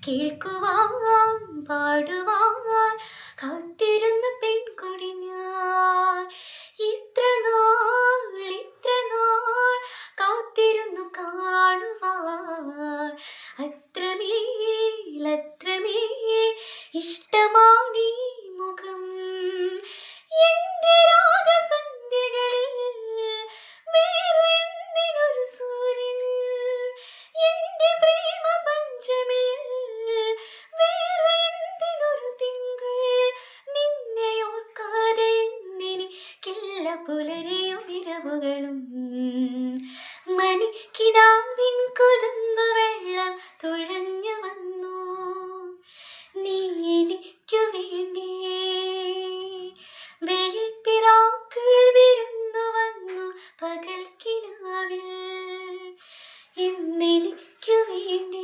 കേൾക്കുവാൻ പാടുവാൻ കാത്തിരുന്ന പെൺകൊടി ഞാൻ. ഇത്ര നാൾ കാത്തിരുന്നു കാണുവാൻ. അത്രമേൽ ഇഷ്ടമാണീ മുഖം. എന്റെ രാഗസന്ധ്യകളിൽ വേറെ എന്തിനൊരു സൂര്യൻ, എന്റെ പ്രേമ പഞ്ചമിയിൽ വേറെ എന്തിനൊരു തിങ്കൾ. നിന്നെ ഓർക്കാതെ എനിക്കില്ല പുലരിയും ഇരവുകളും. മണിക്കിനാവിൻ കുതുമ്പു വെള്ളം തുഴഞ്ഞു വന്നു നീ എനിക്കു വേണ്ടി. വെയിൽ പിറാക്കൾ വിരുന്നു വന്നു പകൽ കിനാവിൽ ഇന്നെനിക്കു വേണ്ടി.